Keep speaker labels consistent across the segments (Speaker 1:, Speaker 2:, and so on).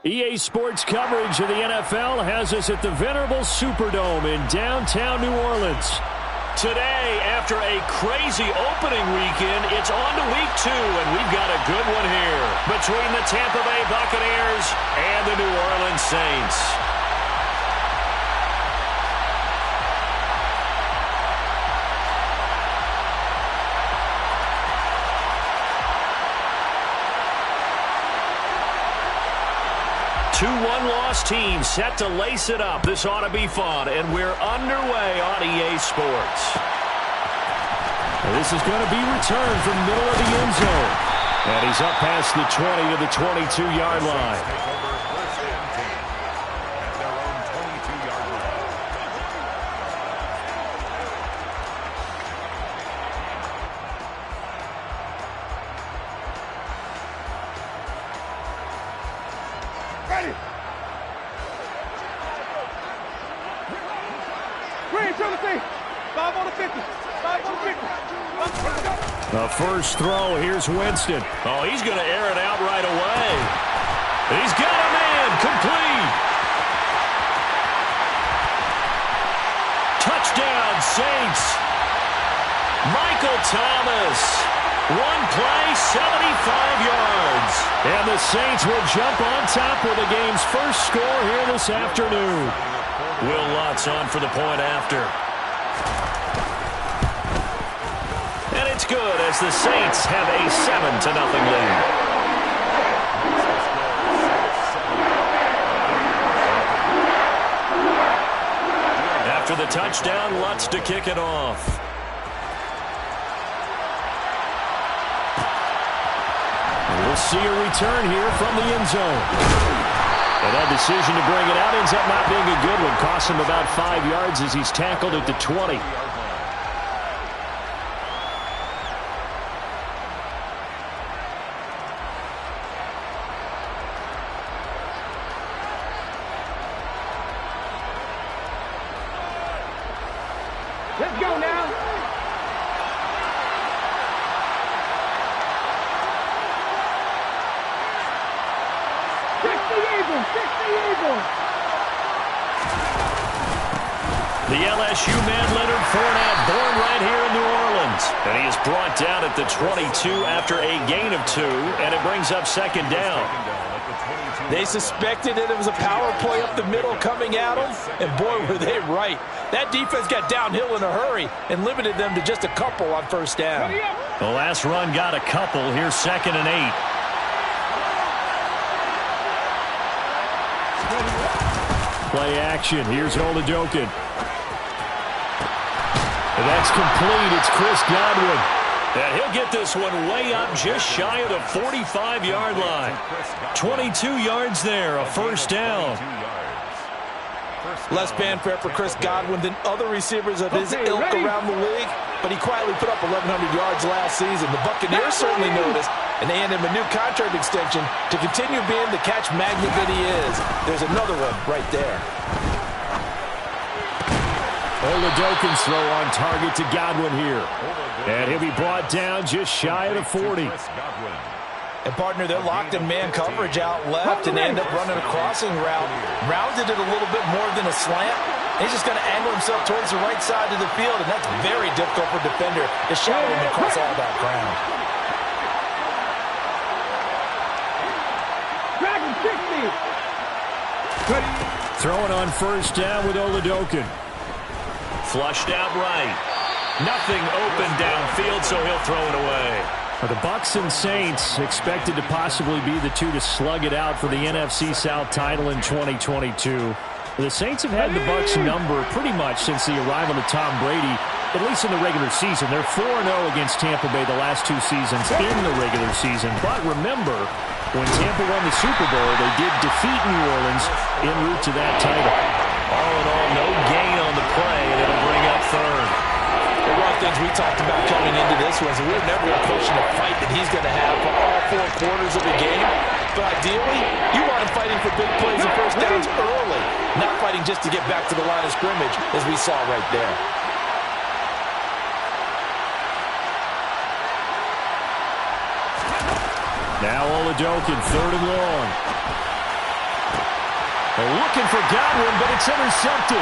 Speaker 1: EA Sports coverage of the NFL has us at the venerable Superdome in downtown New Orleans. Today, after a crazy opening weekend, it's on to week 2, and we've got a good one here between the Tampa Bay Buccaneers and the New Orleans Saints. Two one-loss teams set to lace it up. This ought to be fun, and we're underway on EA Sports. This is going to be returned from the middle of the end zone. And he's up past the 20 to the 22-yard line. The first throw, here's Winston. Oh, he's going to air it out right away. He's got a man, complete. Touchdown, Saints. Michael Thomas. One play, 75 yards. And the Saints will jump on top with the game's first score here this afternoon. Will Lutz on for the point after. And it's good as the Saints have a 7-0 lead. After the touchdown, Lutz to kick it off. We'll see a return here from the end zone. And that decision to bring it out ends up not being a good one. Costs him about 5 yards as he's tackled at the 20.
Speaker 2: Let's go now.
Speaker 1: The LSU man, Leonard Fournette, born right here in New Orleans. And he is brought down at the 22 after a gain of 2, and it brings up second down.
Speaker 3: They suspected that it was a power play up the middle coming at them, and boy, were they right. That defense got downhill in a hurry and limited them to just a couple on first down.
Speaker 1: The last run got a couple. Here's 2nd and 8. Play action. Here's Oladokin. And that's complete. It's Chris Godwin. And he'll get this one way up just shy of the 45-yard line. 22 yards there, a first down.
Speaker 3: Less fanfare for Chris Godwin than other receivers of his ilk around the league, but he quietly put up 1,100 yards last season. The Buccaneers certainly noticed, and they handed him a new contract extension to continue being the catch magnet that he is. There's another one right there.
Speaker 1: Oladokin's throw on target to Godwin here. And he'll be brought down just shy of the 40.
Speaker 3: And, partner, they're locked in man coverage out left, and they end up running a crossing route. Rounded it a little bit more than a slant. He's just going to angle himself towards the right side of the field, and that's very difficult for a defender to shadow him across all that ground.
Speaker 1: Throwing on first down with Oladokin. Flushed out right. Nothing open downfield, so he'll throw it away. The Bucs and Saints expected to possibly be the two to slug it out for the NFC South title in 2022. The Saints have had the Bucs number pretty much since the arrival of Tom Brady, at least in the regular season. They're 4-0 against Tampa Bay the last 2 seasons in the regular season. But remember, when Tampa won the Super Bowl, they did defeat New Orleans en route to that title. All in all, no gain on the play, and it'll bring up third.
Speaker 3: One of the things we talked about coming into this was we're never going to push in a fight that he's going to have for all 4 quarters of the game. But ideally, you want him fighting for big plays and first downs early, not fighting just to get back to the line of scrimmage, as we saw right there.
Speaker 1: Now Oladokin, 3rd and long. Looking for Godwin, but it's intercepted.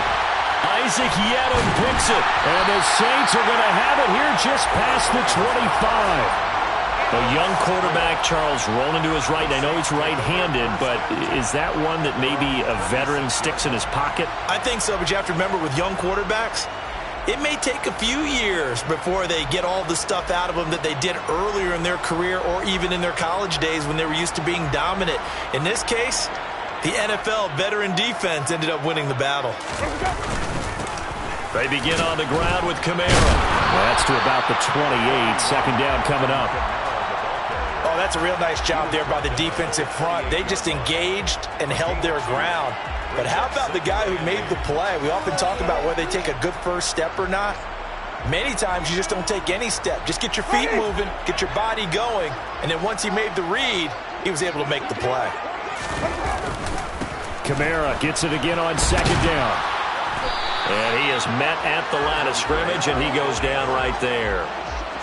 Speaker 1: Isaac Yedem picks it. And the Saints are going to have it here just past the 25. A young quarterback, Charles, rolling to his right. I know he's right-handed, but is that one that maybe a veteran sticks in his pocket?
Speaker 3: I think so, but you have to remember with young quarterbacks, it may take a few years before they get all the stuff out of them that they did earlier in their career or even in their college days when they were used to being dominant. In this case, the NFL veteran defense ended up winning the battle.
Speaker 1: They begin on the ground with Kamara. That's to about the 28. Second down coming up.
Speaker 3: Oh, that's a real nice job there by the defensive front. They just engaged and held their ground. But how about the guy who made the play? We often talk about whether they take a good first step or not. Many times you just don't take any step. Just get your feet moving, get your body going, and then once he made the read, he was able to make the play.
Speaker 1: Kamara gets it again on second down. And he is met at the line of scrimmage, and he goes down right there.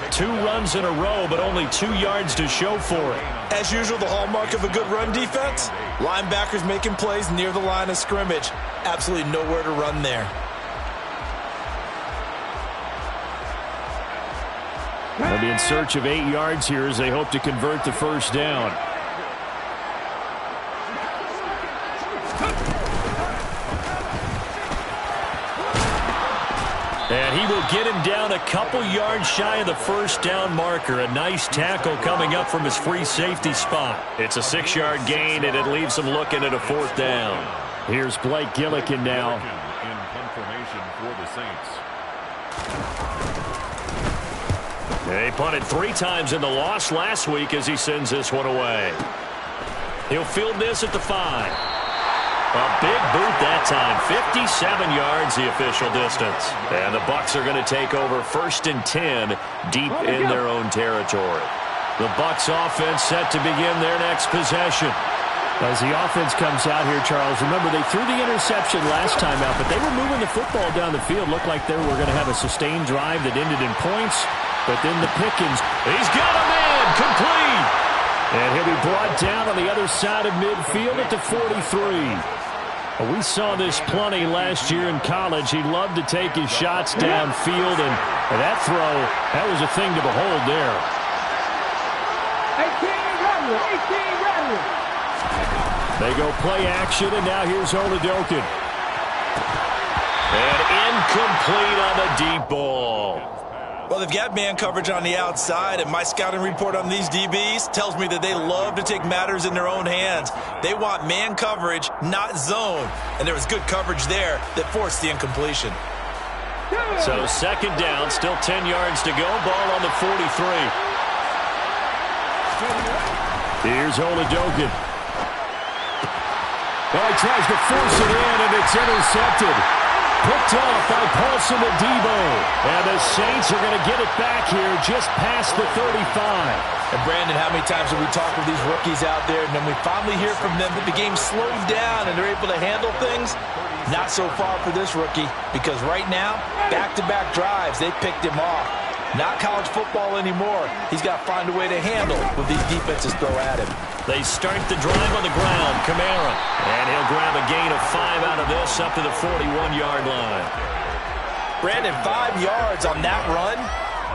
Speaker 1: 2 runs in a row, but only 2 yards to show for it.
Speaker 3: As usual, the hallmark of a good run defense, linebackers making plays near the line of scrimmage. Absolutely nowhere to run there.
Speaker 1: They'll be in search of 8 yards here as they hope to convert the first down. And he will get him down a couple yards shy of the first down marker. A nice tackle coming up from his free safety spot. It's a 6-yard gain, and it leaves him looking at a 4th down. Here's Blake Gillikin now.
Speaker 4: In confirmation for the Saints.
Speaker 1: They punted 3 times in the loss last week as he sends this one away. He'll field this at the 5. A big boot that time. 57 yards the official distance. And the Bucs are going to take over 1st and 10 deep in their own territory. The Bucs offense set to begin their next possession. As the offense comes out here, Charles, remember they threw the interception last time out, but they were moving the football down the field. Looked like they were going to have a sustained drive that ended in points. But then the Pickens, he's got a man, complete. And he'll be brought down on the other side of midfield at the 43. We saw this plenty last year in college. He loved to take his shots downfield, and that throw, that was a thing to behold there.
Speaker 2: 18 running.
Speaker 1: They go play action, and now here's Oladokin. And incomplete on the deep ball.
Speaker 3: Well, they've got man coverage on the outside, and my scouting report on these DBs tells me that they love to take matters in their own hands. They want man coverage, not zone. And there was good coverage there that forced the incompletion.
Speaker 1: So second down, still 10 yards to go. Ball on the 43. Here's Oladokin. Well, he tries to force it in, and it's intercepted. Picked off by Paulson Adebo. And the Saints are going to get it back here just past the 35.
Speaker 3: And Brandon, how many times have we talked with these rookies out there, and then we finally hear from them that the game slowed down and they're able to handle things? Not so far for this rookie, because right now, back-to-back drives, they picked him off. Not college football anymore. He's got to find a way to handle what these defenses throw at him.
Speaker 1: They start the drive on the ground. Kamara. And he'll grab a gain of 5 out of this up to the 41-yard line.
Speaker 3: Brandon, 5 yards on that run.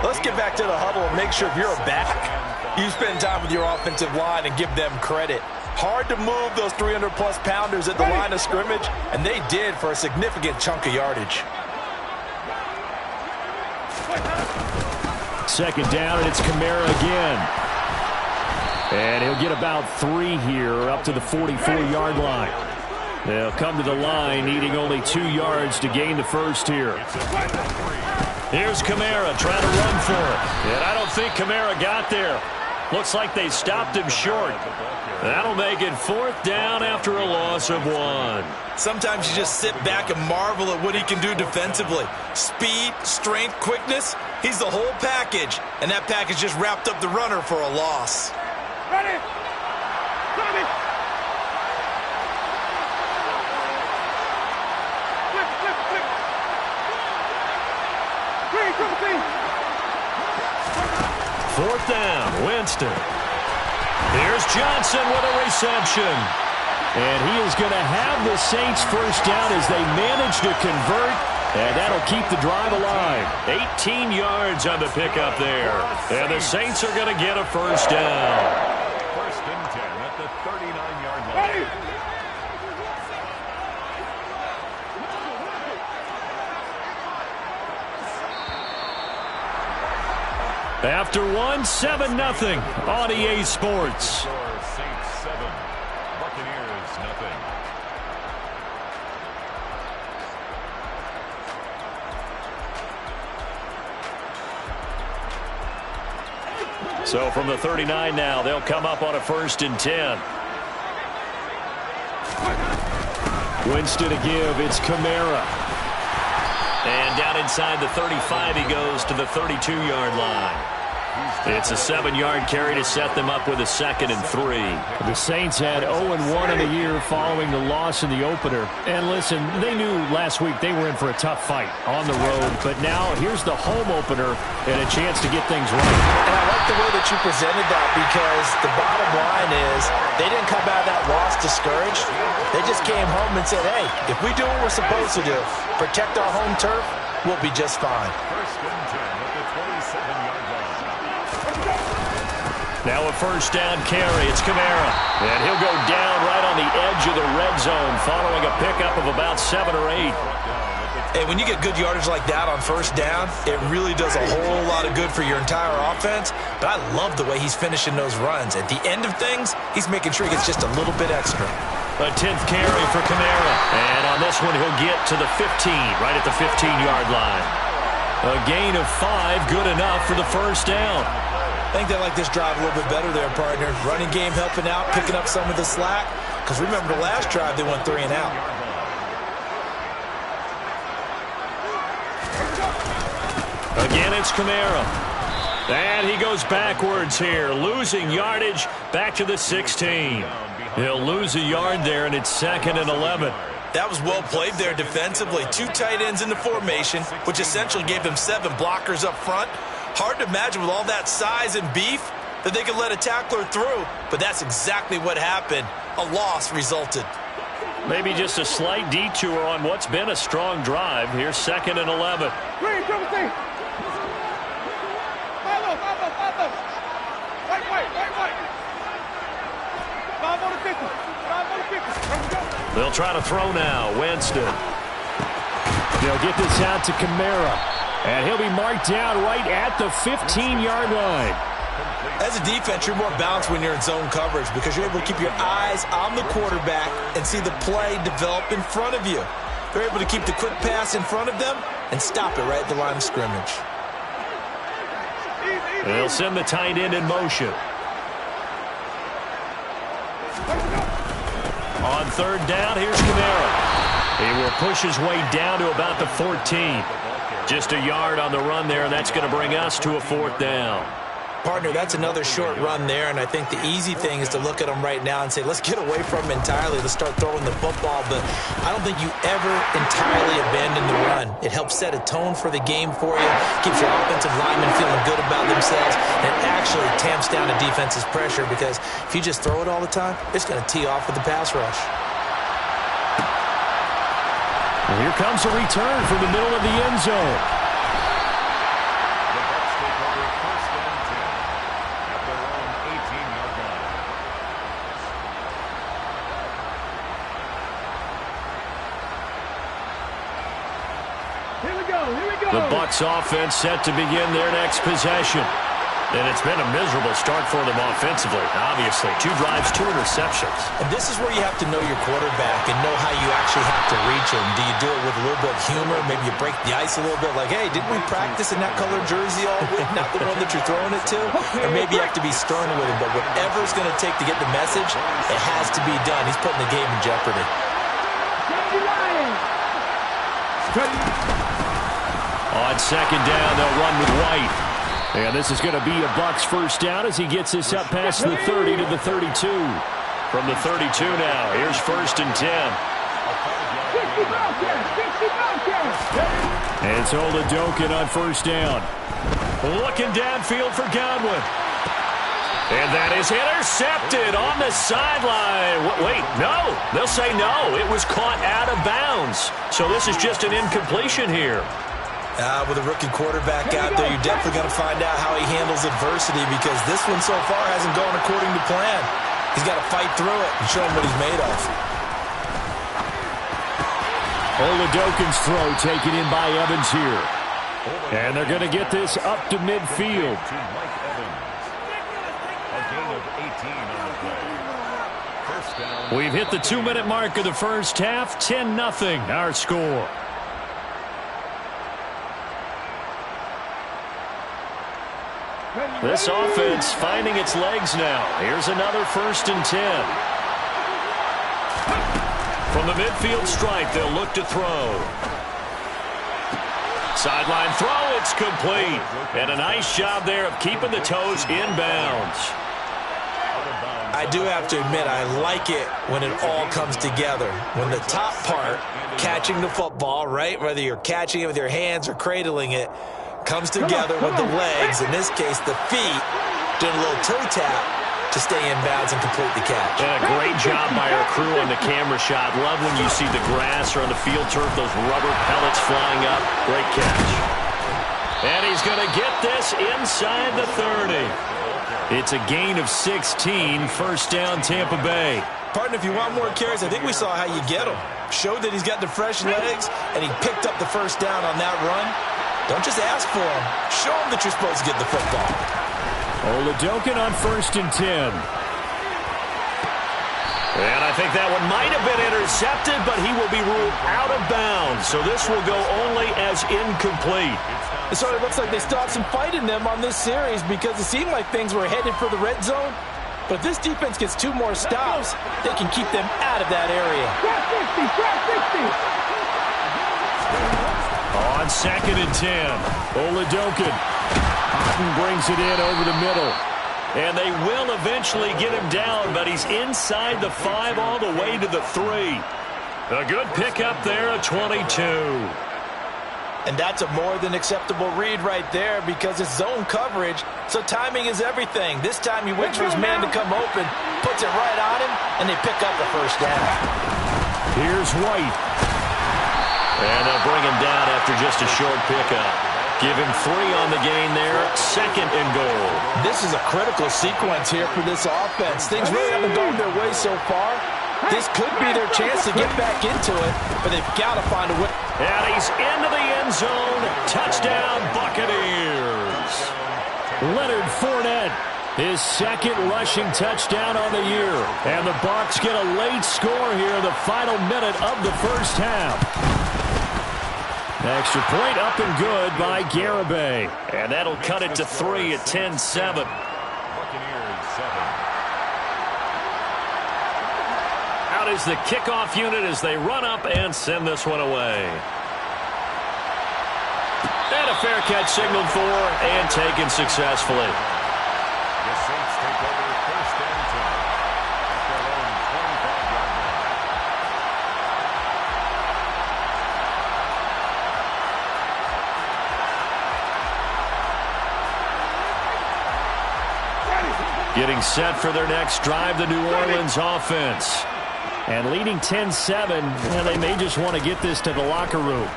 Speaker 3: Let's get back to the huddle and make sure if you're a back, you spend time with your offensive line and give them credit. Hard to move those 300-plus pounders at the line of scrimmage, and they did for a significant chunk of yardage.
Speaker 1: Second down, and it's Kamara again. And he'll get about 3 here up to the 44-yard line. They'll come to the line needing only 2 yards to gain the first here. Here's Kamara trying to run for it. And I don't think Kamara got there. Looks like they stopped him short. That'll make it 4th down after a loss of 1.
Speaker 3: Sometimes you just sit back and marvel at what he can do defensively. Speed, strength, quickness, he's the whole package. And that package just wrapped up the runner for a loss.
Speaker 2: Ready. Ready. Flip.
Speaker 1: 4th down, Winston. Here's Johnson with a reception. And he is going to have the Saints first down as they manage to convert. And that'll keep the drive alive. 18 yards on the pickup there. And the Saints are going to get a first down.
Speaker 4: First and 10 at the 39-yard line.
Speaker 1: After 7-0 on EA Sports.
Speaker 4: Saints 7, Buccaneers nothing.
Speaker 1: So from the 39 now, they'll come up on a first and 10. Winston to give. It's Kamara. And down inside the 35, he goes to the 32-yard line. It's a 7-yard carry to set them up with a 2nd and 3. The Saints had 0-1 in the year following the loss in the opener. And listen, they knew last week they were in for a tough fight on the road. But now here's the home opener and a chance to get things right.
Speaker 3: And I like the way that you presented that, because the bottom line is they didn't come out of that loss discouraged. They just came home and said, hey, if we do what we're supposed to do, protect our home turf, we'll be just fine.
Speaker 4: First and 10 at the 27-yard line.
Speaker 1: Now a first down carry. It's Kamara. And he'll go down right on the edge of the red zone following a pickup of about 7 or 8.
Speaker 3: Hey, when you get good yardage like that on first down, it really does a whole lot of good for your entire offense. But I love the way he's finishing those runs. At the end of things, he's making sure he gets just a little bit extra.
Speaker 1: A 10th carry for Kamara. And on this one, he'll get to the 15, right at the 15-yard line. A gain of 5, good enough for the first down.
Speaker 3: I think they like this drive a little bit better there, partner. Running game helping out, picking up some of the slack. Because remember the last drive, they went 3 and out.
Speaker 1: Again, it's Kamara. And he goes backwards here, losing yardage back to the 16. He'll lose a yard there, and it's 2nd and 11.
Speaker 3: That was well played there defensively. 2 tight ends in the formation, which essentially gave them 7 blockers up front. Hard to imagine with all that size and beef that they could let a tackler through, but that's exactly what happened. A loss resulted.
Speaker 1: Maybe just a slight detour on what's been a strong drive. Here's 2nd and 11.
Speaker 2: Green, triple T. Follow. White. 5 on the 50. 5 on the 50. Here we go.
Speaker 1: They'll try to throw now. Winston. They'll get this out to Kamara. And he'll be marked down right at the 15-yard line.
Speaker 3: As a defense, you're more balanced when you're in zone coverage because you're able to keep your eyes on the quarterback and see the play develop in front of you. They're able to keep the quick pass in front of them and stop it right at the line of scrimmage.
Speaker 1: They'll send the tight end in motion. On 3rd down, here's Kamara. He will push his way down to about the 14. Just a yard on the run there, and that's going to bring us to a 4th down.
Speaker 3: Partner, that's another short run there, and I think the easy thing is to look at them right now and say, let's get away from them entirely. Let's start throwing the football, but I don't think you ever entirely abandon the run. It helps set a tone for the game for you, keeps your offensive linemen feeling good about themselves, and it actually tamps down a defense's pressure because if you just throw it all the time, it's going to tee off with the pass rush.
Speaker 1: Well, here comes a return from the middle of the end zone.
Speaker 4: The Bucs take over first and 10 at their own 18-yard line.
Speaker 2: Here we go.
Speaker 1: The Bucs offense set to begin their next possession. And it's been a miserable start for them offensively. Obviously, 2 drives, 2 interceptions.
Speaker 3: And this is where you have to know your quarterback and know how you actually have to reach him. Do you do it with a little bit of humor? Maybe you break the ice a little bit like, hey, didn't we practice in that colored jersey all week? Not the one that you're throwing it to? Or maybe you have to be stern with him. But whatever it's going to take to get the message, it has to be done. He's putting the game in jeopardy.
Speaker 1: On 2nd down, they'll run with White. And this is going to be a Bucs first down as he gets this up past the 30 to the 32. From the 32 now, here's 1st and 10. And it's Ola-Doken on first down. Looking downfield for Godwin. And that is intercepted on the sideline. Wait, no. They'll say no. It was caught out of bounds. So this is just an incompletion here.
Speaker 3: With a rookie quarterback out there, you're definitely going to find out how he handles adversity because this one so far hasn't gone according to plan. He's got to fight through it and show him what he's made of.
Speaker 1: Oladokin's throw taken in by Evans here. And they're going to get this up to midfield. We've hit the 2-minute mark of the first half. 10-0 our score. This offense finding its legs now. Here's another 1st and 10. From the midfield stripe, they'll look to throw. Sideline throw, it's complete. And a nice job there of keeping the toes inbounds.
Speaker 3: I do have to admit, I like it when it all comes together. When the top part, catching the football, right, whether you're catching it with your hands or cradling it, comes together with the legs, in this case the feet, doing a little toe tap to stay in bounds and complete the catch.
Speaker 1: And a great job by our crew on the camera shot. Love when you see the grass or on the field turf, those rubber pellets flying up. Great catch. And he's going to get this inside the 30. It's a gain of 16, 1st down Tampa Bay.
Speaker 3: Partner, if you want more carries, I think we saw how you get him. Showed that he's got the fresh legs, and he picked up the 1st down on that run. Don't just ask for him. Show him that you're supposed to get the football.
Speaker 1: Oladokin on 1st and 10. And I think that one might have been intercepted, but he will be ruled out of bounds. So this will go only as incomplete.
Speaker 5: It sort of looks like they still have some fight in them on this series because it seemed like things were headed for the red zone. But if this defense gets 2 more stops, they can keep them out of that area.
Speaker 1: On 2nd and 10, Oladokin. Houghton brings it in over the middle. And they will eventually get him down, but he's inside the 5 all the way to the 3. A good pickup there, a 22.
Speaker 5: And that's a more than acceptable read right there because it's zone coverage, so timing is everything. This time he waits for his man to come open, puts it right on him, and they pick up the 1st down.
Speaker 1: Here's White. And they'll bring him down after just a short pickup. Give him 3 on the gain there, 2nd and goal.
Speaker 5: This is a critical sequence here for this offense. Things really haven't gone their way so far. This could be their chance to get back into it, but they've got to find a way.
Speaker 1: And he's into the end zone. Touchdown, Buccaneers. Leonard Fournette, his 2nd rushing touchdown on the year. And the Bucs get a late score here in the final minute of the first half. Extra point up and good by Garibay. And that'll cut it to 3 at 10-7. Out is the kickoff unit as they run up and send this one away. And a fair catch signaled for and taken successfully.
Speaker 4: The Saints take over 1st and 10 at their own 25-yard line.
Speaker 1: Getting set for their next drive, the New Orleans offense. And leading 10-7, and they may just want to get this to the locker room.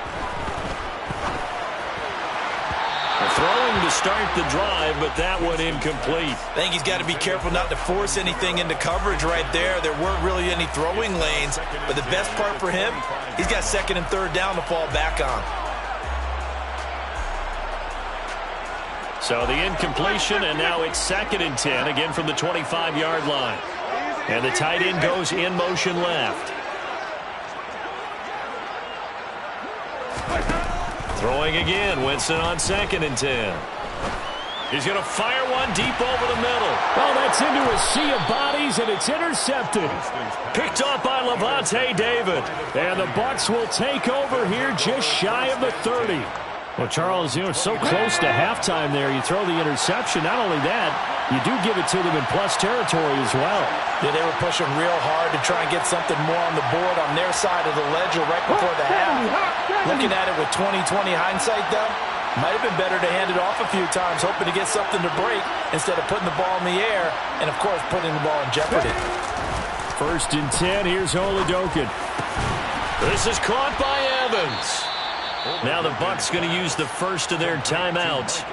Speaker 1: Throwing to start the drive, but that one incomplete.
Speaker 3: I think he's got to be careful not to force anything into coverage right there. There weren't really any throwing lanes, but the best part for him, he's got 2nd and 3rd down to fall back on.
Speaker 1: So the incompletion, and now it's 2nd and 10, again from the 25-yard line. And the tight end goes in motion left. Throwing again, Winston on 2nd and 10. He's going to fire one deep over the middle. Oh, that's into a sea of bodies, and it's intercepted. Picked off by Levante David. And the Bucs will take over here just shy of the 30. Well, Charles, you know, it's so close to halftime there. You throw the interception. Not only that, you do give it to them in plus territory as well.
Speaker 5: Yeah, they were pushing real hard to try and get something more on the board on their side of the ledger right before the half. Looking at it with 20/20 hindsight, though, Might have been better to hand it off a few times, hoping to get something to break instead of putting the ball in the air and, of course, putting the ball in jeopardy.
Speaker 1: 1st and 10, here's Oladokin. This is caught by Evans. Now the Bucs going to use the first of their timeouts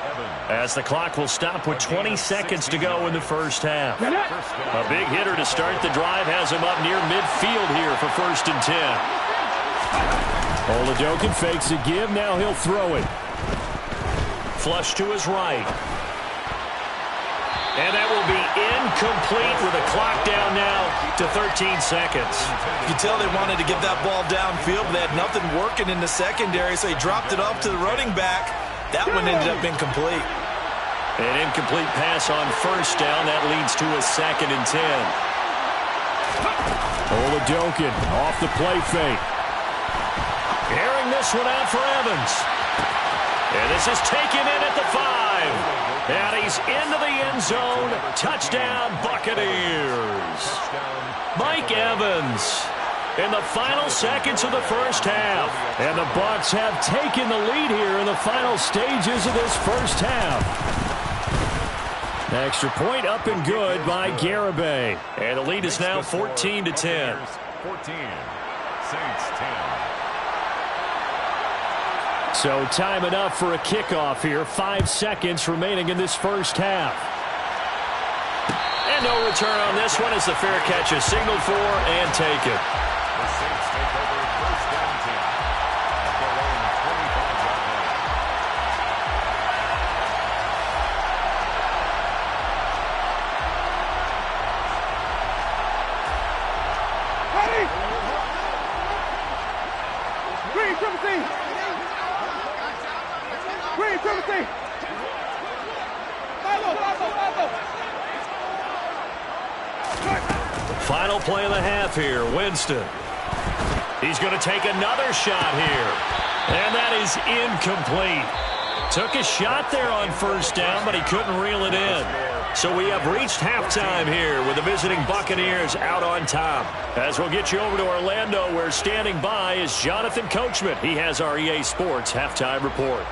Speaker 1: as the clock will stop with 20 seconds to go in the first half. A big hitter to start the drive has him up near midfield here for 1st and 10. Oladokin fakes a give. Now he'll throw it. Flush to his right. And that will be incomplete with the clock down now to 13 seconds.
Speaker 5: You can tell they wanted to get that ball downfield, but they had nothing working in the secondary, so he dropped it off to the running back. That one ended up incomplete.
Speaker 1: An incomplete pass on 1st down. That leads to a 2nd and 10. Oladokin off the play fake. Airing this one out for Evans. And this is taken in at the 5. And he's into the end zone. Touchdown, Buccaneers. Mike Evans in the final seconds of the first half. And the Bucs have taken the lead here in the final stages of this first half. Extra point up and good by Garibay. And the lead is now 14-10.
Speaker 4: 14. Saints 10.
Speaker 1: So time enough for a kickoff here. 5 seconds remaining in this first half. And no return on this one as the fair catch is signaled for and taken.
Speaker 4: The Saints take over 1st and 10 at their own 25-yard line.
Speaker 2: Ready? Green, triple team. Green, triple team.
Speaker 1: Final play of the half here. Winston. He's going to take another shot here. And that is incomplete. Took a shot there on 1st down, but he couldn't reel it in. So we have reached halftime here with the visiting Buccaneers out on top. As we'll get you over to Orlando, where standing by is Jonathan Coachman. He has our EA Sports halftime report.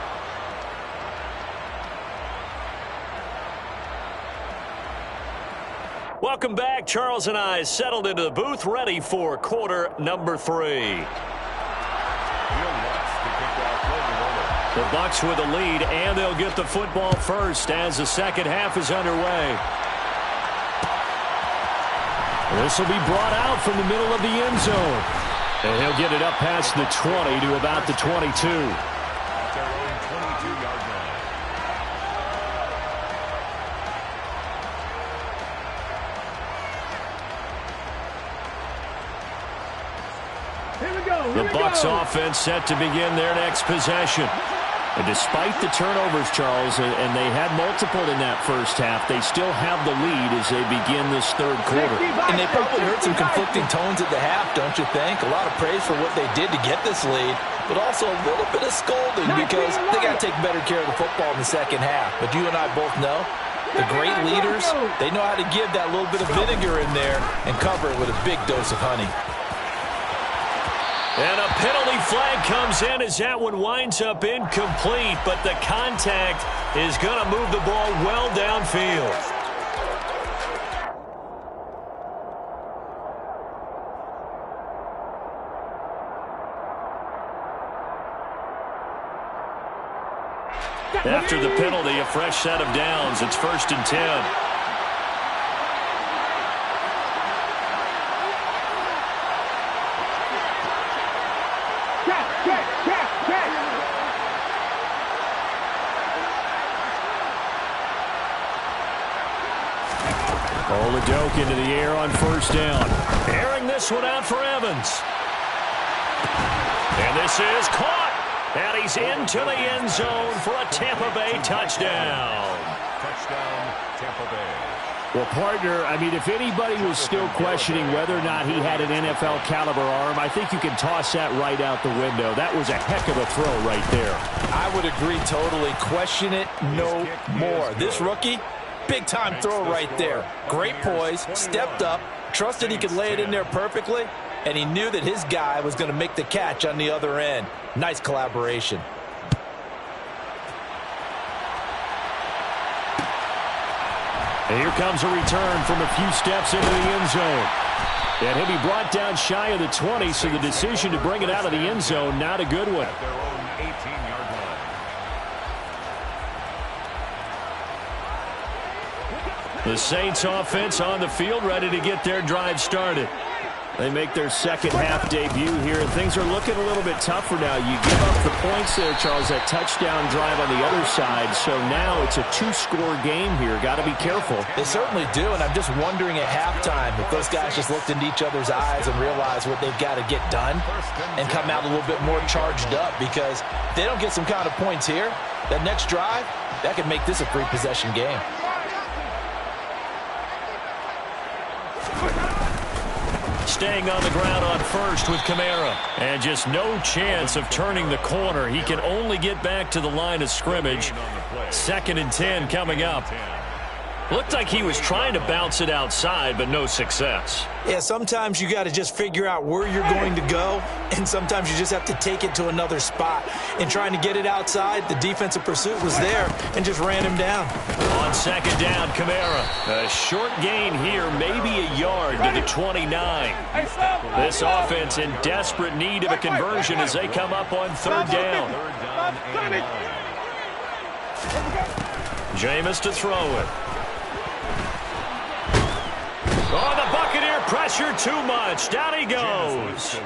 Speaker 1: Welcome back. Charles and I settled into the booth, ready for quarter number 3. The Bucs with the lead, and they'll get the football first as the second half is underway. This will be brought out from the middle of the end zone. And he'll get it up past the 20 to about the 22.
Speaker 4: At their own 22-yard line.
Speaker 1: The Bucs offense set to begin their next possession. And despite the turnovers, Charles, and they had multiple in that first half, they still have the lead as they begin this third quarter.
Speaker 5: And they probably heard some conflicting tones at the half, don't you think? A lot of praise for what they did to get this lead, but also a little bit of scolding because they got to take better care of the football in the second half. But you and I both know the great leaders, they know how to give that little bit of vinegar in there and cover it with a big dose of honey.
Speaker 1: And a penalty flag comes in as that one winds up incomplete, but the contact is going to move the ball well downfield. After the penalty, a fresh set of downs. It's 1st and 10. Oladokin into the air on 1st down. Airing this one out for Evans. And this is caught. And he's into the end zone for a Tampa Bay touchdown.
Speaker 4: Touchdown, Tampa Bay.
Speaker 1: Well, partner, I mean, if anybody was still questioning whether or not he had an NFL caliber arm, I think you can toss that right out the window. That was a heck of a throw right there.
Speaker 5: I would agree totally. Question it no more. This rookie, big-time throw right there. Great poise, stepped up, trusted he could lay it in there perfectly, and he knew that his guy was going to make the catch on the other end. Nice collaboration.
Speaker 1: And here comes a return from a few steps into the end zone. And he'll be brought down shy of the 20, so the decision to bring it out of the end zone, not a good one.
Speaker 4: At their own 18-yard line.
Speaker 1: The Saints offense on the field, ready to get their drive started. They make their second half debut here, and things are looking a little bit tougher now. You give up the points there, Charles, that touchdown drive on the other side. So now it's a two-score game here. Got to be careful.
Speaker 5: They certainly do, and I'm just wondering at halftime if those guys just looked into each other's eyes and realized what they've got to get done and come out a little bit more charged up, because if they don't get some kind of points here, that next drive, that could make this a three-possession game.
Speaker 1: Staying on the ground on first with Kamara. And just no chance of turning the corner. He can only get back to the line of scrimmage. 2nd and 10 coming up. Looked like he was trying to bounce it outside, but no success.
Speaker 5: Yeah, sometimes you got to just figure out where you're going to go, and sometimes you just have to take it to another spot. In trying to get it outside, the defensive pursuit was there and just ran him down.
Speaker 1: On 2nd down, Kamara. A short gain here, maybe a yard to the 29. This offense in desperate need of a conversion as they come up on 3rd down. Jameis to throw it. Oh, the Buccaneer pressure too much. Down he goes.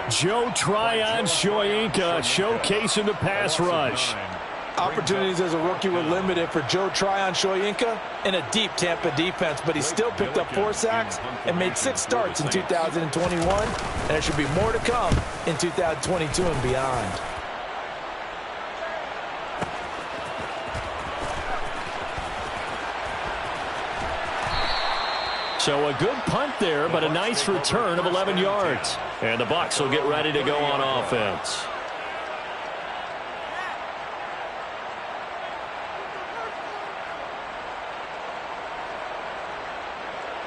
Speaker 1: Joe Tryon-Shoyinka showcasing the pass rush.
Speaker 5: Opportunities as a rookie were limited for Joe Tryon-Shoyinka in a deep Tampa defense, but he still picked up 4 sacks and made 6 starts in 2021, and there should be more to come in 2022 and beyond.
Speaker 1: So a good punt there, but a nice return of 11 yards. And the Bucs will get ready to go on offense.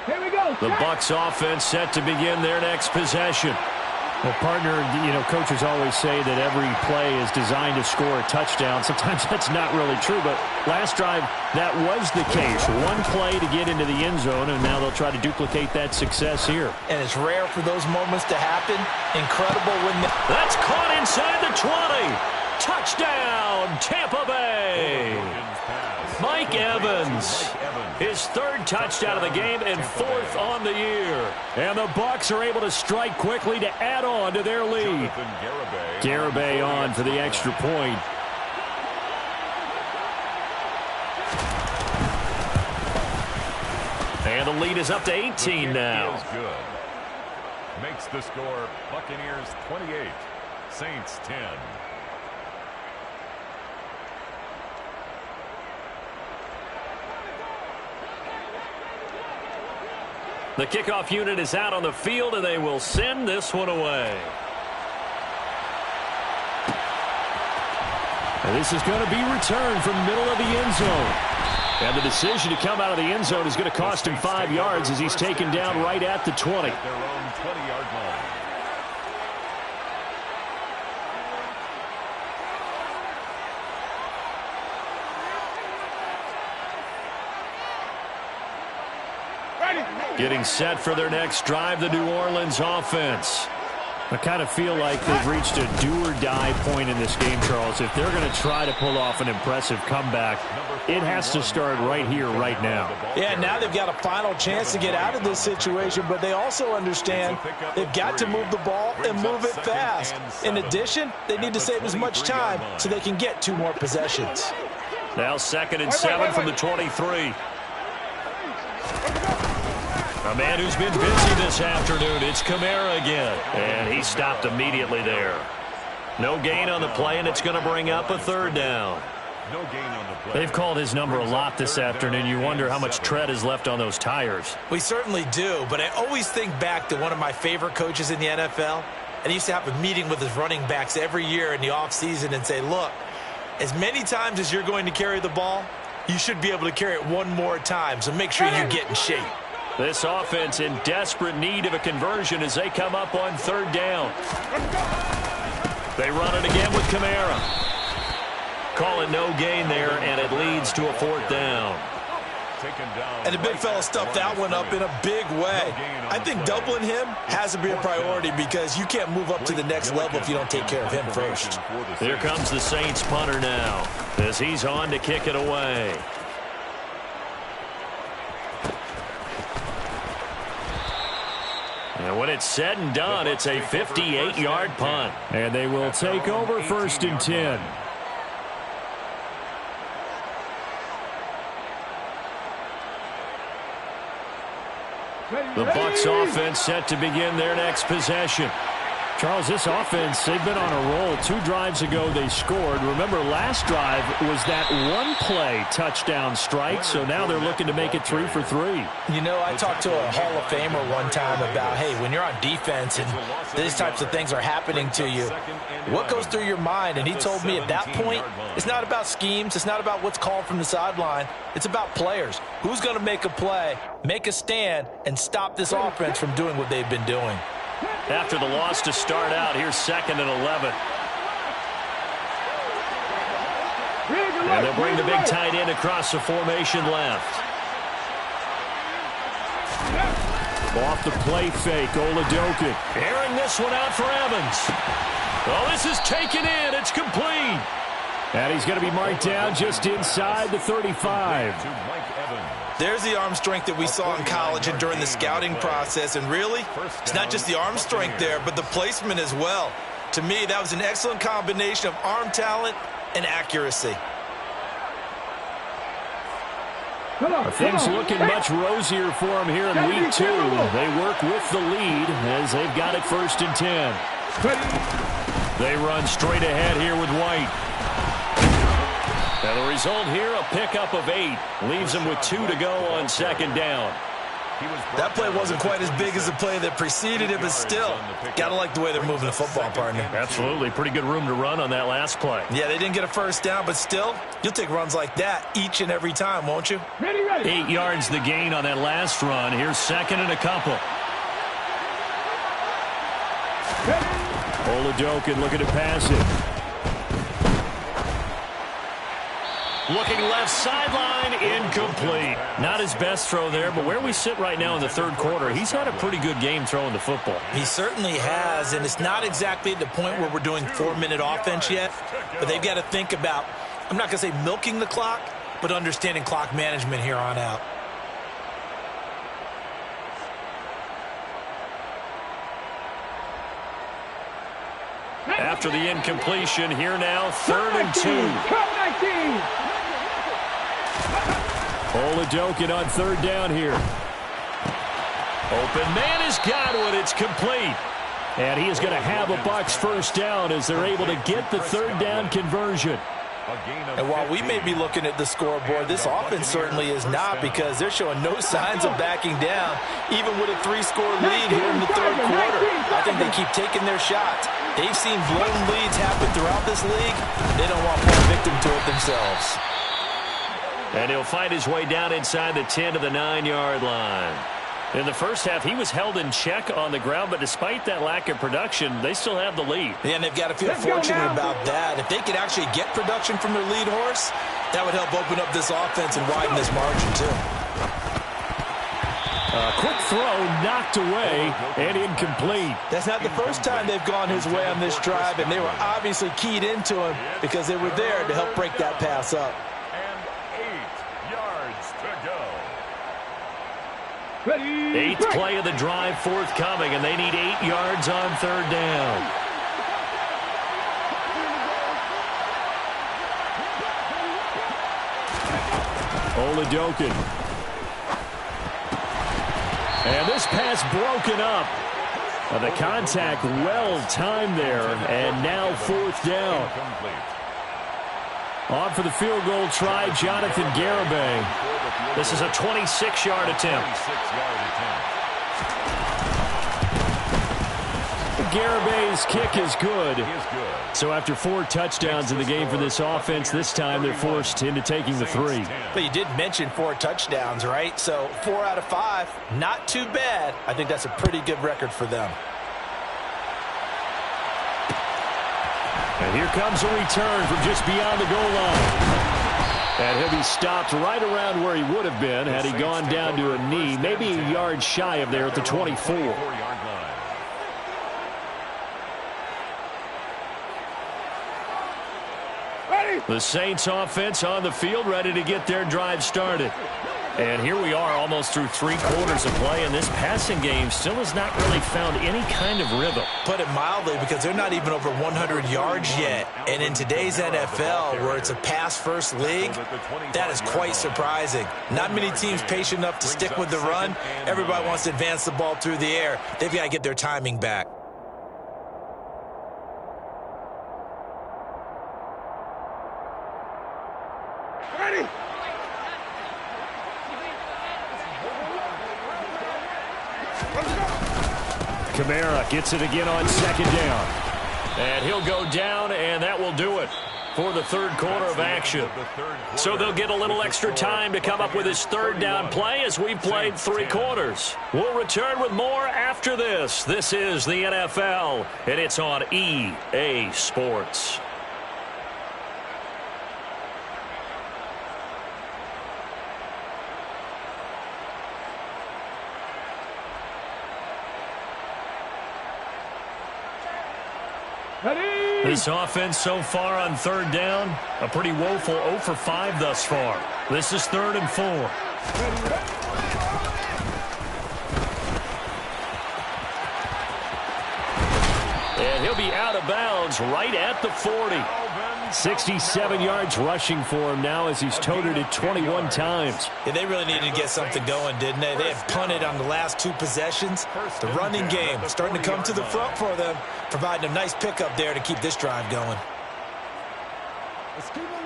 Speaker 2: Here we go.
Speaker 1: The Bucs offense set to begin their next possession. Well, partner, coaches always say that every play is designed to score a touchdown. Sometimes that's not really true, but last drive, that was the case. One play to get into the end zone, and now they'll try to duplicate that success here.
Speaker 5: And it's rare for those moments to happen. Incredible when
Speaker 1: That's caught inside the 20. Touchdown, Tampa Bay. Mike Evans, his 3rd touchdown of the game and 4th on the year. And the Bucs are able to strike quickly to add on to their lead. Garibay on for the extra point. And the lead is up to 18 now.
Speaker 4: Makes the score Buccaneers 28, Saints 10.
Speaker 1: The kickoff unit is out on the field, and they will send this one away. And this is going to be returned from the middle of the end zone. And the decision to come out of the end zone is going to cost him 5 yards as he's taken down right at the 20.
Speaker 4: Their own 20-yard line.
Speaker 1: Getting set for their next drive, the New Orleans offense. I kind of feel like they've reached a do-or-die point in this game, Charles. If they're going to try to pull off an impressive comeback, it has to start right here, right now.
Speaker 5: Yeah, now they've got a final chance to get out of this situation, but they also understand they've got to move the ball and move it fast. In addition, they need to save as much time so they can get 2 more possessions.
Speaker 1: Now 2nd and 7 from the 23. A man who's been busy this afternoon, it's Kamara again. And he stopped immediately there. No gain on the play, and it's going to bring up a 3rd down.
Speaker 4: No gain on the play.
Speaker 1: They've called his number a lot this afternoon. You wonder how much tread is left on those tires.
Speaker 5: We certainly do, but I always think back to one of my favorite coaches in the NFL. And he used to have a meeting with his running backs every year in the offseason and say, look, as many times as you're going to carry the ball, you should be able to carry it one more time, so make sure you get in shape.
Speaker 1: This offense in desperate need of a conversion as they come up on 3rd down. They run it again with Kamara. Call it no gain there, and it leads to a 4th down.
Speaker 5: And the big fella stuffed that one up in a big way. I think doubling him has to be a priority because you can't move up to the next level if you don't take care of him first.
Speaker 1: Here comes the Saints punter now as he's on to kick it away. And when it's said and done, it's a 58-yard punt. And they will take over 1st and 10. The Bucs offense set to begin their next possession. Charles, this offense, they've been on a roll. 2 drives ago, they scored. Remember, last drive was that one-play touchdown strike, so now they're looking to make it 3 for 3.
Speaker 5: You know, I talked to a Hall of Famer one time about, hey, when you're on defense and these types of things are happening to you, what goes through your mind? And he told me at that point, it's not about schemes. It's not about what's called from the sideline. It's about players. Who's going to make a play, make a stand, and stop this offense from doing what they've been doing?
Speaker 1: After the loss to start out, here's 2nd and 11. And they'll bring the big tight end across the formation left. Off the play fake, Oladokin. Airing this one out for Evans. Oh, this is taken in. It's complete. And he's going to be marked down just inside the 35.
Speaker 5: There's the arm strength that we saw in college and during the scouting process. And really, it's not just the arm strength there, but the placement as well. To me, that was an excellent combination of arm talent and accuracy.
Speaker 1: Things looking much rosier for him here in week 2. They work with the lead as they've got it 1st and 10. They run straight ahead here with White. And the result here, a pickup of 8. Leaves them with 2 to go on 2nd down.
Speaker 5: That play wasn't quite as big as the play that preceded it, but still, got to like the way they're moving the football, partner.
Speaker 1: Absolutely. Pretty good room to run on that last play.
Speaker 5: Yeah, they didn't get a 1st down, but still, you'll take runs like that each and every time, won't you?
Speaker 1: 8 yards the gain on that last run. Here's 2nd and a couple. Oladokin looking to pass it. Looking left sideline, incomplete. Not his best throw there, but where we sit right now in the 3rd quarter, he's had a pretty good game throwing the football.
Speaker 5: He certainly has, and it's not exactly at the point where we're doing 4-minute offense yet, but they've got to think about, I'm not going to say milking the clock, but understanding clock management here on out.
Speaker 1: After the incompletion, here now, 3rd and 2. Oladokin on 3rd down here. Open man has got one. It's complete. And he is going to have a Bucs 1st down as they're able to get the 3rd down conversion.
Speaker 5: And while we may be looking at the scoreboard, this offense certainly is not, because they're showing no signs of backing down, even with a 3-score lead here in the 3rd quarter. I think they keep taking their shots. They've seen blown leads happen throughout this league. They don't want to fall victim to it themselves.
Speaker 1: And he'll find his way down inside the 10 to the 9-yard line. In the first half, he was held in check on the ground, but despite that lack of production, they still have the lead.
Speaker 5: Yeah, and they've got to feel fortunate about that. If they could actually get production from their lead horse, that would help open up this offense and widen this margin, too.
Speaker 1: Quick throw, knocked away, and incomplete.
Speaker 5: That's not the first time they've gone his way on this drive, and they were obviously keyed into him because they were there to help break that pass up.
Speaker 4: And 8 yards to go.
Speaker 1: 8th play of the drive forthcoming, and they need 8 yards on 3rd down. Oladokin. And this pass broken up. The contact well timed there, and now 4th down. On for the field goal try, Jonathan Garibay. This is a 26-yard attempt. Garibay's kick is good. So after 4 touchdowns in the game for this offense, this time they're forced into taking the 3.
Speaker 5: But you did mention 4 touchdowns, right? So 4 out of 5, not too bad. I think that's a pretty good record for them.
Speaker 1: And here comes a return from just beyond the goal line. And he'll be stopped right around where he would have been had he gone down to a knee, maybe a yard shy of there at the 24. The Saints offense on the field, ready to get their drive started. And here we are almost through 3 quarters of play, and this passing game still has not really found any kind of rhythm.
Speaker 5: Put it mildly, because they're not even over 100 yards yet. And in today's NFL, where it's a pass-first league, that is quite surprising. Not many teams patient enough to stick with the run. Everybody wants to advance the ball through the air. They've got to get their timing back.
Speaker 2: Ready?
Speaker 1: Kamara gets it again on 2nd down. And he'll go down, and that will do it for the 3rd quarter of action. So they'll get a little extra time to come up with his 3rd down play as we've played 3 quarters. We'll return with more after this. This is the NFL, and it's on EA Sports. This offense so far on 3rd down, a pretty woeful 0 for 5 thus far. This is 3rd and 4. And he'll be out of bounds right at the 40. 67 yards rushing for him now as he's toted it 21 times.
Speaker 5: Yeah, they really needed to get something going, didn't they? They had punted on the last 2 possessions. The running game starting to come to the front for them, providing a nice pickup there to keep this drive going.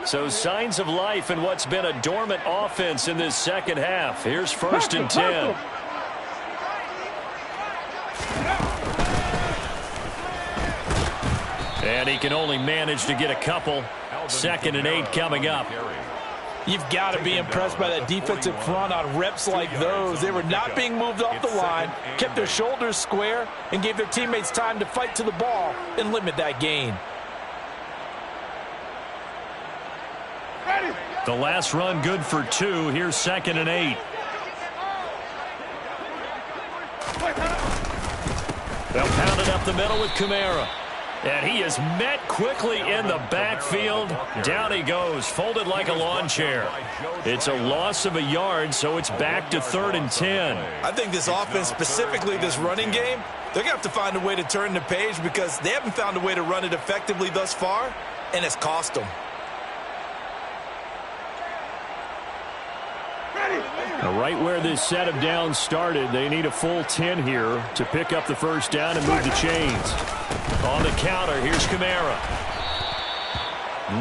Speaker 1: So signs of life in what's been a dormant offense in this 2nd half. Here's 1st and 10. And he can only manage to get a couple. 2nd and 8 coming up.
Speaker 5: You've got to be impressed by that defensive front on reps like those. They were not being moved off the line, kept their shoulders square, and gave their teammates time to fight to the ball and limit that gain.
Speaker 1: The last run good for 2. Here's 2nd and 8. They'll pound it up the middle with Kamara. And he is met quickly in the backfield. Down he goes, folded like a lawn chair. It's a loss of a yard, so it's back to 3rd and 10.
Speaker 5: I think this offense, specifically this running game, they're going to have to find a way to turn the page because they haven't found a way to run it effectively thus far, and it's cost them.
Speaker 1: Right where this set of downs started, they need a full 10 here to pick up the 1st down and move the chains. On the counter, here's Kamara.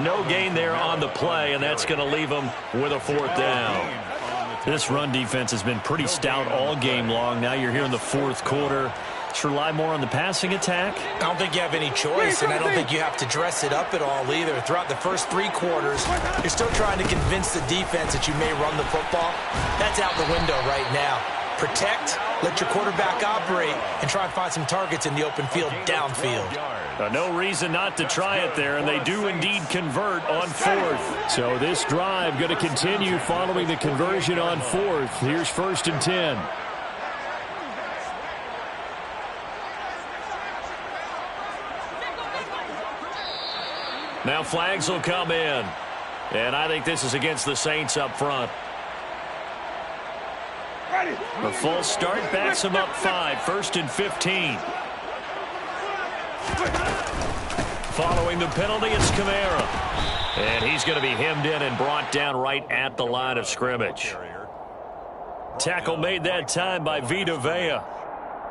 Speaker 1: No gain there on the play, and that's going to leave them with a 4th down. This run defense has been pretty stout all game long. Now you're here in the 4th quarter. Should rely more on the passing attack?
Speaker 5: I don't think you have any choice, and I don't think you have to dress it up at all either. Throughout the first 3 quarters, you're still trying to convince the defense that you may run the football. That's out the window right now. Protect, let your quarterback operate, and try and find some targets in the open field downfield.
Speaker 1: No reason not to try it there, and they do indeed convert on 4th. So this drive going to continue following the conversion on 4th. Here's 1st and 10. Now flags will come in. And I think this is against the Saints up front. A full start backs him up 5. 1st and 15. Following the penalty, it's Kamara. And he's going to be hemmed in and brought down right at the line of scrimmage. Tackle made that time by Vita Vea.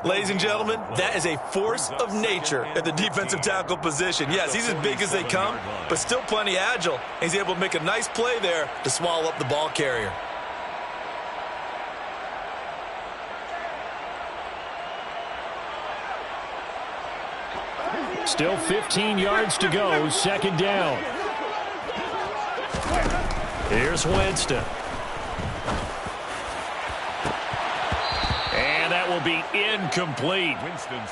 Speaker 5: Ladies and gentlemen, that is a force of nature at the defensive tackle position. Yes, he's as big as they come, but still plenty agile. He's able to make a nice play there to swallow up the ball carrier.
Speaker 1: Still 15 yards to go, 2nd down. Here's Winston. And that will be incomplete.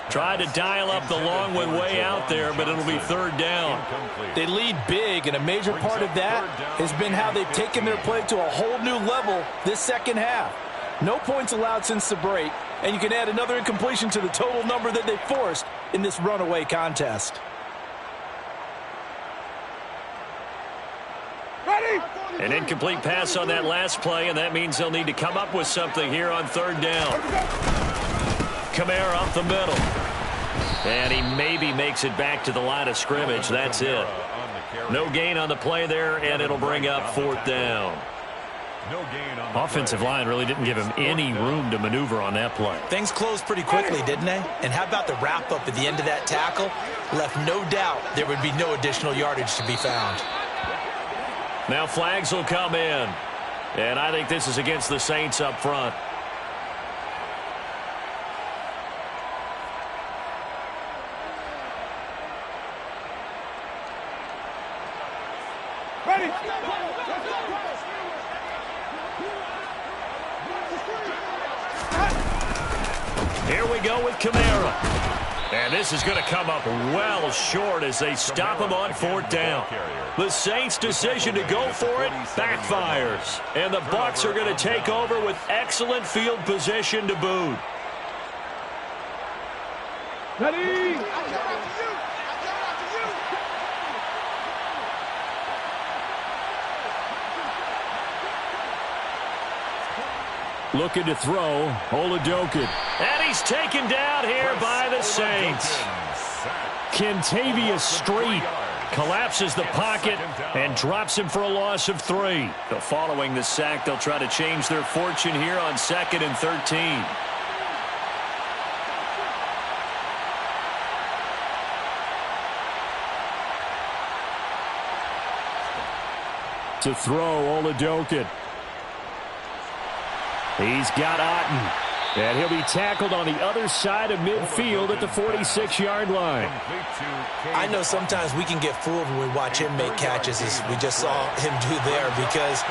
Speaker 1: Tried to dial up the long one way out there, but it'll be third down.
Speaker 5: They lead big, and a major part of that has been how they've taken their play to a whole new level this second half. No points allowed since the break, and you can add another incompletion to the total number that they forced in this runaway contest.
Speaker 1: An incomplete pass on that last play, and that means they'll need to come up with something here on third down. Kamara up the middle. And he maybe makes it back to the line of scrimmage. That's it. No gain on the play there, and it'll bring up fourth down. Offensive line really didn't give him any room to maneuver on that play.
Speaker 5: Things closed pretty quickly, didn't they? And how about the wrap-up at the end of that tackle? Left no doubt there would be no additional yardage to be found.
Speaker 1: Now flags will come in. And I think this is against the Saints up front.
Speaker 2: Ready.
Speaker 1: Here we go with Kamara. And this is going to come up well short as they stop him on fourth down. The Saints' decision to go for it backfires. And the Bucs are going to take over with excellent field position to boot.
Speaker 2: Ready.
Speaker 1: Looking to throw, Oladokin. And he's taken down here by the Saints. Kentavious Street collapses the pocket and drops him for a loss of 3. So following the sack, they'll try to change their fortune here on 2nd and 13. To throw, Oladokin. He's got Otten. And he'll be tackled on the other side of midfield at the 46-yard line.
Speaker 5: I know sometimes we can get fooled when we watch him make catches, as we just saw him do there, because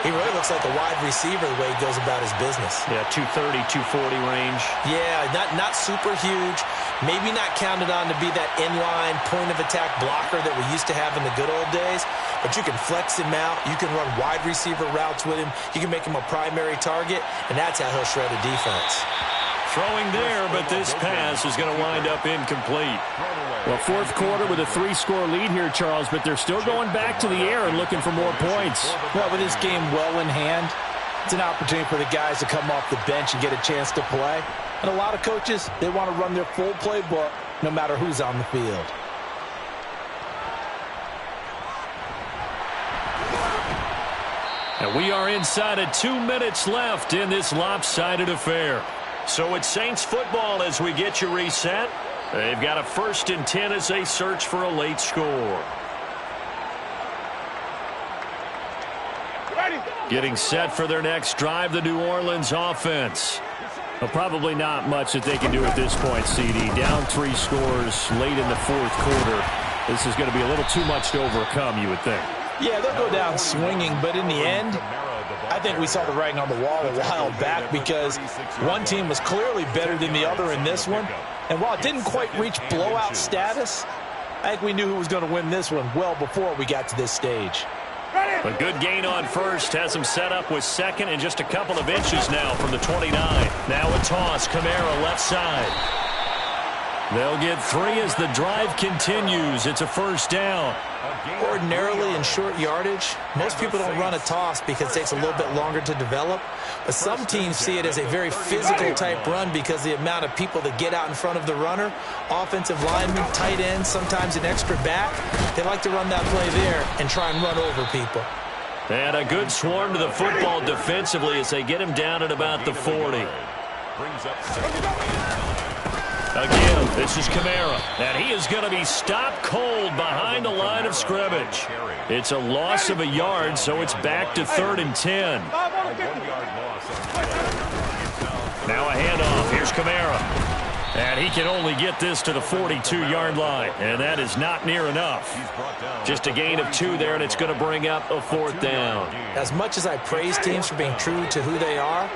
Speaker 5: he really looks like a wide receiver the way he goes about his business.
Speaker 1: Yeah, 230, 240 range.
Speaker 5: Yeah, not super huge. Maybe not counted on to be that inline point-of-attack blocker that we used to have in the good old days. But you can flex him out. You can run wide receiver routes with him. You can make him a primary target, and that's how he'll shred a defense.
Speaker 1: Throwing there, but this pass is going to wind up incomplete. Well, fourth quarter with a 3-score lead here, Charles, but they're still going back to the air and looking for more points.
Speaker 5: Well, with this game well in hand, it's an opportunity for the guys to come off the bench and get a chance to play. And a lot of coaches, they want to run their full playbook no matter who's on the field.
Speaker 1: And we are inside of 2 minutes left in this lopsided affair. So it's Saints football as we get you reset. They've got a 1st and 10 as they search for a late score.
Speaker 2: Ready.
Speaker 1: Getting set for their next drive, the New Orleans offense. Well, probably not much that they can do at this point, CD. Down 3 scores late in the fourth quarter. This is going to be a little too much to overcome, you would think.
Speaker 5: Yeah, they'll go down swinging, but in the end, I think we saw the writing on the wall a while back because one team was clearly better than the other in this one. And while it didn't quite reach blowout status, I think we knew who was going to win this one well before we got to this stage.
Speaker 1: A good gain on first has him set up with 2nd and just a couple of inches now from the 29. Now a toss, Kamara left side. They'll get 3 as the drive continues. It's a 1st down.
Speaker 5: Ordinarily in short yardage, most people don't run a toss because it takes a little bit longer to develop. But some teams see it as a very physical type run because the amount of people that get out in front of the runner, offensive linemen, tight ends, sometimes an extra back, they like to run that play there and try and run over people.
Speaker 1: And a good swarm to the football defensively as they get him down at about the 40. Again, this is Kamara, and he is going to be stopped cold behind the line of scrimmage. It's a loss of a yard, so it's back to 3rd and 10. Now a handoff. Here's Kamara. And he can only get this to the 42-yard line, and that is not near enough. Just a gain of 2 there, and it's going to bring up a 4th down.
Speaker 5: As much as I praise teams for being true to who they are,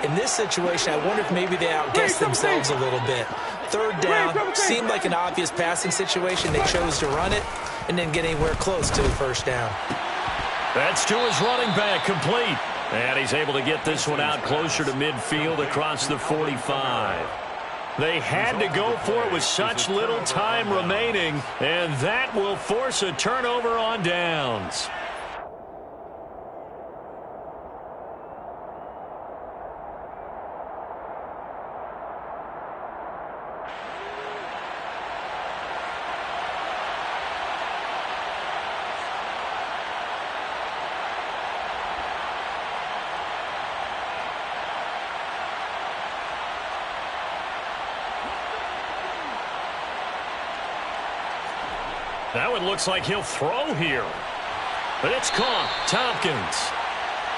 Speaker 5: In this situation, I wonder if maybe they outguessed themselves a little bit. Third down seemed like an obvious passing situation. They chose to run it and didn't get anywhere close to the first down.
Speaker 1: That's to his running back, complete. And he's able to get this one out closer to midfield across the 45. They had to go for it with such little time remaining, and that will force a turnover on downs. Now it looks like he'll throw here. But it's caught. Tompkins.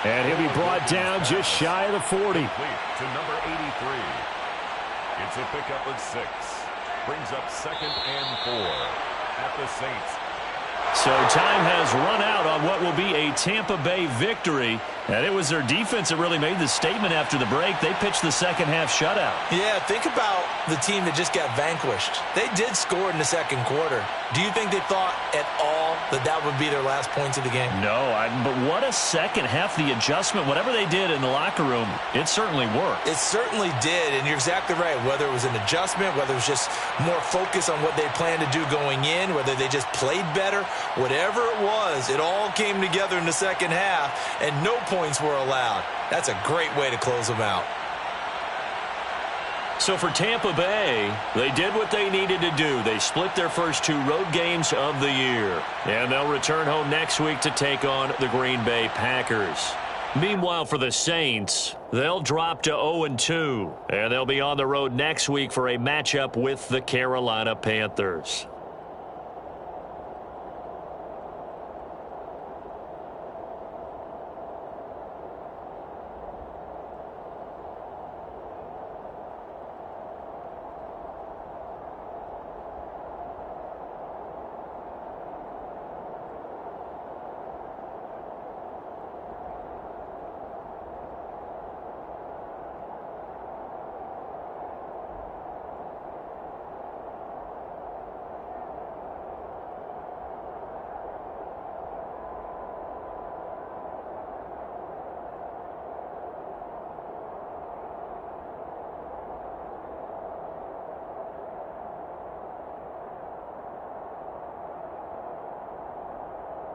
Speaker 1: And he'll be brought down just shy of the 40.
Speaker 4: To number 83. It's a pickup of 6. Brings up 2nd and 4 at the Saints.
Speaker 1: So time has run out on what will be a Tampa Bay victory. And it was their defense that really made the statement after the break. They pitched the second half shutout.
Speaker 5: Yeah, think about the team that just got vanquished. They did score in the second quarter. Do you think they thought at all that that would be their last points of the game?
Speaker 1: No, but what a second half. The adjustment, whatever they did in the locker room, it certainly worked.
Speaker 5: It certainly did, and you're exactly right. Whether it was an adjustment, whether it was just more focus on what they planned to do going in, whether they just played better, whatever it was, it all came together in the second half, and no points were allowed. That's a great way to close them out.
Speaker 1: So for Tampa Bay, they did what they needed to do. They split their first 2 road games of the year. And they'll return home next week to take on the Green Bay Packers. Meanwhile, for the Saints, they'll drop to 0-2. And they'll be on the road next week for a matchup with the Carolina Panthers.